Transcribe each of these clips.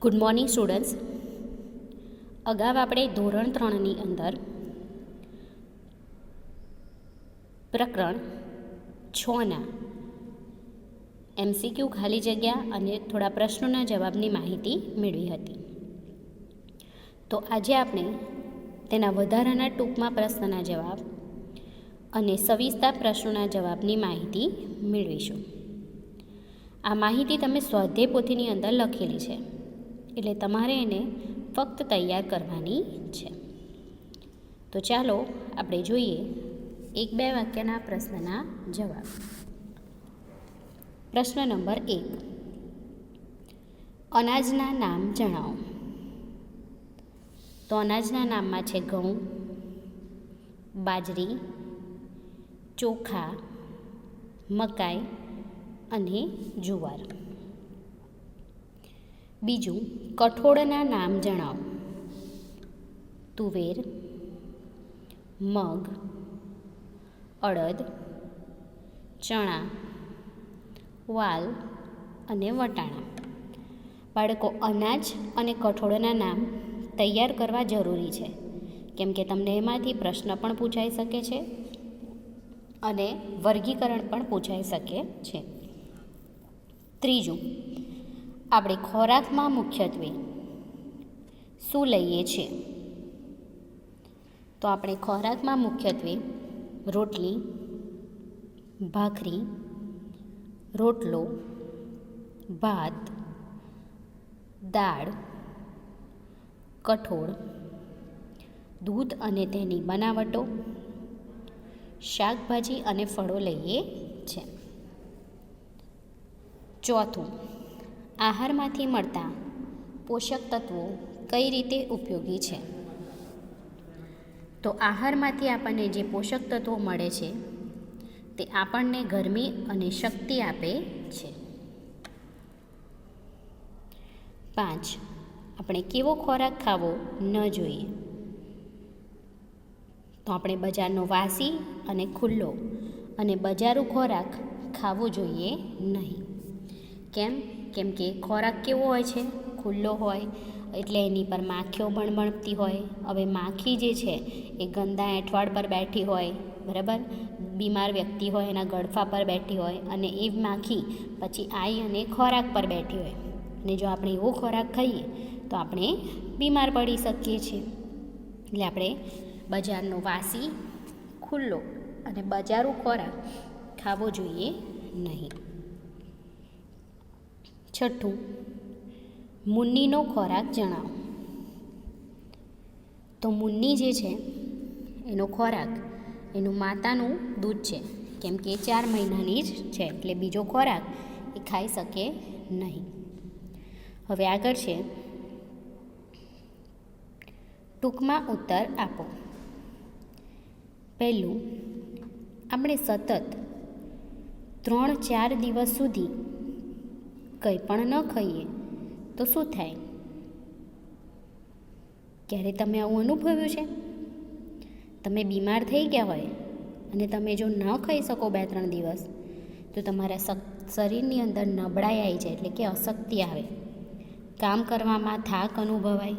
Good morning students. અગાઉ આપણે ધોરણ 3ની અંદર પ્રકરણ 6ના MCQ ખાલી જગ્યા અને થોડા પ્રશ્નોના જવાબની માહિતી મેળવી હતી. તો આજે આપણે તેના વધારાના ટૂંકમાં પ્રશ્નના જવાબ અને સવિસ્તર પ્રશ્નોના જવાબની માહિતી મેળવીશું. આ માહિતી તમે સ્વાધ્યાય પોથીની અંદર લખેલી છે, એટલે તમારે એને ફક્ત તૈયાર કરવાની છે. તો ચાલો આપણે જોઈએ 1-2 વાક્યના પ્રશ્નના જવાબ. પ્રશ્ન નંબર 1, અનાજના નામ જણાવો. તો અનાજના નામમાં છે ઘઉં, બાજરી, ચોખા, મકાઈ અને જુવાર. બીજું, કઠોળના નામ જણાવો. તુવેર, મગ, અડદ, ચણા, વાલ અને વટાણા. બાળકો, અનાજ અને કઠોળના નામ તૈયાર કરવા જરૂરી છે, કેમ કે તમને એમાંથી પ્રશ્ન પણ પૂછાઈ શકે છે અને વર્ગીકરણ પણ પૂછાઈ શકે છે. ત્રીજું, આપણે ખોરાકમાં મુખ્યત્વે શું લઈએ છીએ? તો આપણે ખોરાકમાં મુખ્યત્વે રોટલી, ભાખરી, રોટલો, ભાત, દાળ, કઠોળ, દૂધ અને તેની બનાવટો, શાકભાજી અને ફળો લઈએ છીએ. ચોથું, આહારમાંથી મળતા પોષક તત્વો કઈ રીતે ઉપયોગી છે? તો આહારમાંથી આપણને જે પોષક તત્વો મળે છે તે આપણને ગરમી અને શક્તિ આપે છે. 5, આપણે કેવો ખોરાક ખાવો ન જોઈએ? તો આપણે બજારનો વાસી અને ખુલ્લો અને બજારું ખોરાક ખાવો જોઈએ નહીં. કેમ કે ખોરાક કેવો હોય છે? ખુલ્લો હોય, એટલે એની પર માખીઓ બણબણતી હોય. હવે માખી જે છે એ ગંદા એંઠવાડ પર બેઠી હોય, બરાબર, બીમાર વ્યક્તિ હોય એના ગળફા પર બેઠી હોય, અને એ માખી પછી આવી અને ખોરાક પર બેઠી હોય, અને જો આપણે એવો ખોરાક ખાઈએ તો આપણે બીમાર પડી શકીએ છીએ. એટલે આપણે બજારનો વાસી, ખુલ્લો અને બજારું ખોરાક ખાવો જોઈએ નહીં. 6, મુન્નીનો ખોરાક જણાવો. તો મુન્ની જે છે એનો ખોરાક એનું માતાનું દૂધ છે, કેમ કે 4 મહિનાની જ છે, એટલે બીજો ખોરાક એ ખાઈ શકે નહીં. હવે આગળ છે, ટૂંકમાં ઉત્તર આપો. પહેલું, આપણે સતત 3-4 દિવસ સુધી કંઈ પણ ન ખાઈએ તો શું થાય? ક્યારે તમે આવું અનુભવ્યું છે? તમે બીમાર થઈ ગયા હોય અને તમે જો ન ખાઈ શકો 2-3 દિવસ, તો તમારા શરીરની અંદર નબળાઈ આવી જાય, એટલે કે અશક્તિ આવે, કામ કરવામાં થાક અનુભવાય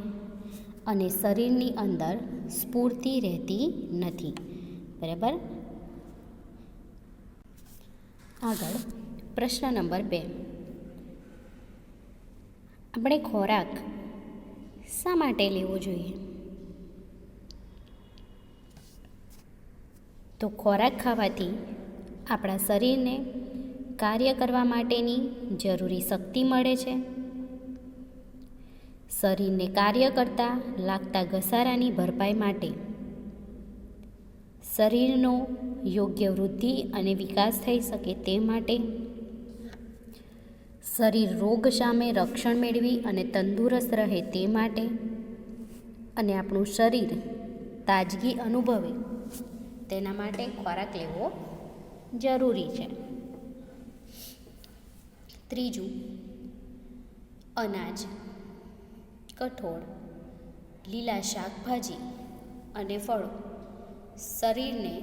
અને શરીરની અંદર સ્ફૂર્તિ રહેતી નથી, બરાબર. આગળ પ્રશ્ન નંબર 2, આપણે ખોરાક શા માટે લેવો જોઈએ? તો ખોરાક ખાવાથી આપણા શરીરને કાર્ય કરવા માટેની જરૂરી શક્તિ મળે છે. શરીરને કાર્ય કરતા લાગતા ઘસારાની ભરપાઈ માટે, શરીરનો યોગ્ય વૃદ્ધિ અને વિકાસ થઈ શકે તે માટે, શરીર રોગ સામે રક્ષણ મેળવી અને તંદુરસ્ત રહે તે માટે, અને આપણું શરીર તાજગી અનુભવે તેના માટે ખોરાક લેવો જરૂરી છે. ત્રીજું, અનાજ, કઠોળ, લીલા શાકભાજી અને ફળો શરીરને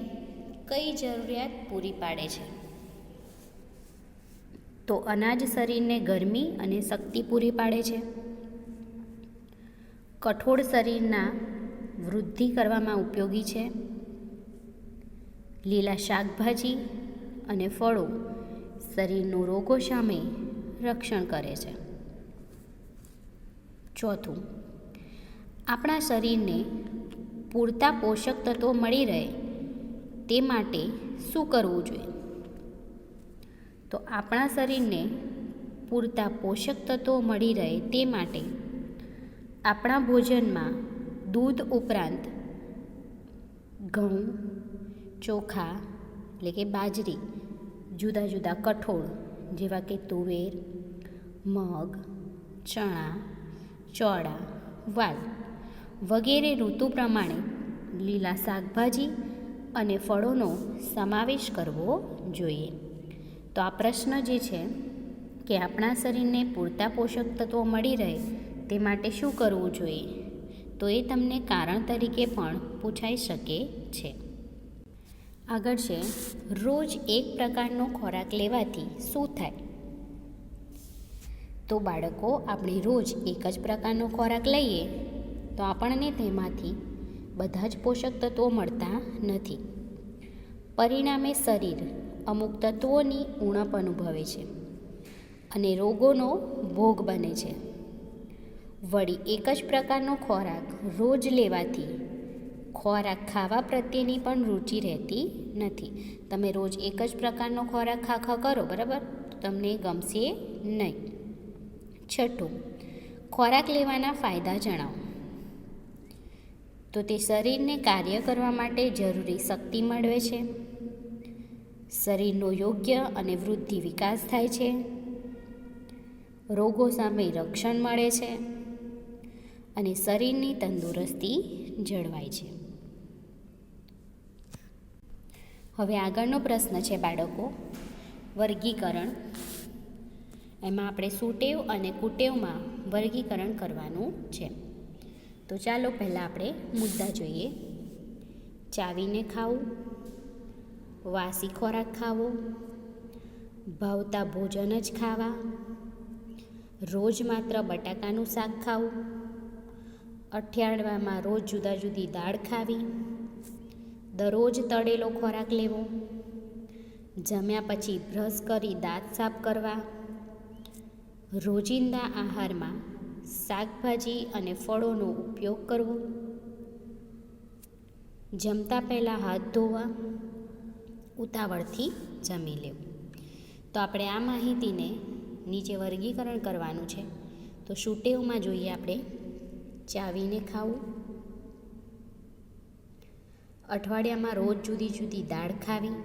કઈ જરૂરિયાત પૂરી પાડે છે? તો અનાજ શરીરને ગરમી અને શક્તિ પૂરી પાડે છે. કઠોળ શરીરના વૃદ્ધિ કરવામાં ઉપયોગી છે. લીલા શાકભાજી અને ફળો શરીરનું રોગો સામે રક્ષણ કરે છે. ચોથું, આપણા શરીરને પૂરતા પોષક તત્વો મળી રહે તે માટે શું કરવું જોઈએ? તો આપણા શરીરને પૂરતા પોષક તત્વો મળી રહે તે માટે આપણા ભોજનમાં દૂધ ઉપરાંત ઘઉં, ચોખા એટલે કે બાજરી, જુદા જુદા કઠોળ જેવા કે તુવેર, મગ, ચણા, ચોળા, વાલ વગેરે ઋતુ પ્રમાણે લીલા શાકભાજી અને ફળોનો સમાવેશ કરવો જોઈએ. તો આ પ્રશ્ન જે છે કે આપણા શરીરને પૂરતા પોષક તત્વો મળી રહે તે માટે શું કરવું જોઈએ, તો એ તમને કારણ તરીકે પણ પૂછાઈ શકે છે. આગળ છે, રોજ એક પ્રકારનો ખોરાક લેવાથી શું થાય? તો બાળકો, આપણે રોજ એક જ પ્રકારનો ખોરાક લઈએ તો આપણને તેમાંથી બધા જ પોષક તત્વો મળતા નથી. પરિણામે શરીર અમુક તત્વોની ઉણપ અનુભવે છે અને રોગોનો ભોગ બને છે. વળી એક જ પ્રકારનો ખોરાક રોજ લેવાથી ખોરાક ખાવા પ્રત્યેની પણ રુચિ રહેતી નથી. તમે રોજ એક જ પ્રકારનો ખોરાક ખા કરો, બરાબર, તો તમને ગમશે નહીં. છઠ્ઠું, ખોરાક લેવાના ફાયદા જણાવો. તો તે શરીરને કાર્ય કરવા માટે જરૂરી શક્તિ મેળવે છે, શરીરનો યોગ્ય અને વૃદ્ધિ વિકાસ થાય છે, રોગો સામે રક્ષણ મળે છે અને શરીરની તંદુરસ્તી જળવાય છે. હવે આગળનો પ્રશ્ન છે બાળકો, વર્ગીકરણ. એમાં આપણે સુટેવ અને કુટેવમાં વર્ગીકરણ કરવાનું છે. તો ચાલો પહેલાં આપણે મુદ્દા જોઈએ. ચાવીને ખાવું, વાસી ખોરાક ખાવો, ભાવતા ભોજન જ ખાવા, રોજ માત્ર બટાકાનું શાક ખાવું, અઠવાડિયામાં રોજ જુદા જુદી દાળ ખાવી, દરરોજ તળેલો ખોરાક લેવો, જમ્યા પછી બ્રશ કરી દાંત સાફ કરવા, રોજિંદા આહારમાં શાકભાજી અને ફળોનો ઉપયોગ કરવો, જમતા પહેલાં હાથ ધોવા, ઉતાવળથી જમી લેવું. તો આપણે આ માહિતીને નીચે વર્ગીકરણ કરવાનું છે. તો સુટેવમાં જોઈએ આપણે ચાવીને ખાવું, અઠવાડિયામાં રોજ જુદી જુદી દાળ ખાવી,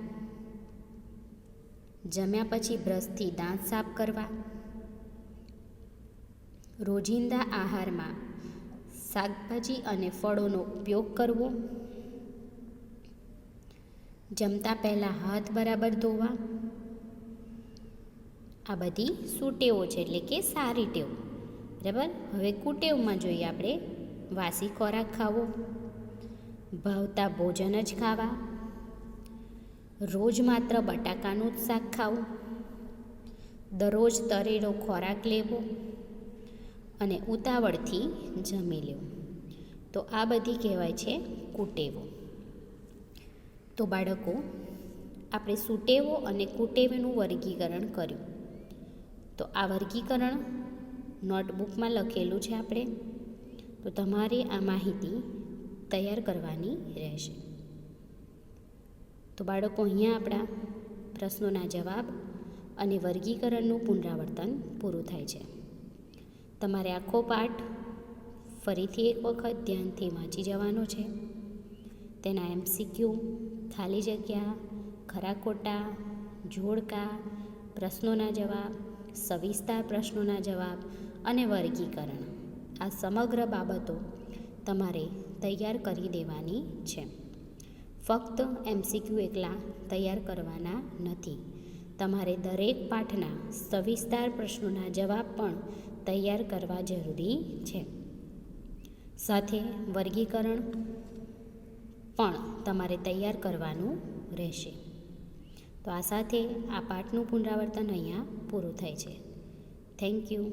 જમ્યા પછી બ્રશથી દાંત સાફ કરવા, રોજિંદા આહારમાં શાકભાજી અને ફળોનો ઉપયોગ કરવો, જમતા પહેલાં હાથ બરાબર ધોવા. આ બધી સુટેવો છે, એટલે કે સારી ટેવ, બરાબર. હવે કુટેવમાં જોઈએ આપણે વાસી ખોરાક ખાવો, ભાવતા ભોજન જ ખાવા, રોજ માત્ર બટાકાનું જ શાક ખાવું, દરરોજ તળેલો ખોરાક લેવો અને ઉતાવળથી જમી લેવું. તો આ બધી કહેવાય છે કુટેવો. તો બાળકો, આપણે સુટેવો અને કુટેવનું વર્ગીકરણ કર્યું. તો આ વર્ગીકરણ નોટબુકમાં લખેલું છે આપણે. તો તમારે આ માહિતી તૈયાર કરવાની રહેશે. તો બાળકો, અહીંયા આપણા પ્રશ્નોના જવાબ અને વર્ગીકરણનું પુનરાવર્તન પૂરું થાય છે. તમારે આખો પાઠ ફરીથી એક વખત ધ્યાનથી વાંચી જવાનો છે. તેના MCQ, ખાલી જગ્યા, ખરા ખોટા, જોડકા, પ્રશ્નોના જવાબ, સવિસ્તાર પ્રશ્નોના જવાબ અને વર્ગીકરણ, આ સમગ્ર બાબતો તમારે તૈયાર કરી દેવાની છે. ફક્ત MCQ એકલા તૈયાર કરવાના નથી, તમારે દરેક પાઠના સવિસ્તાર પ્રશ્નોના જવાબ પણ તૈયાર કરવા જરૂરી છે. સાથે વર્ગીકરણ પણ તમારે તૈયાર કરવાનું રહેશે. તો આ સાથે આ પાઠનું પુનરાવર્તન અહીંયા પૂરું થાય છે. Thank you.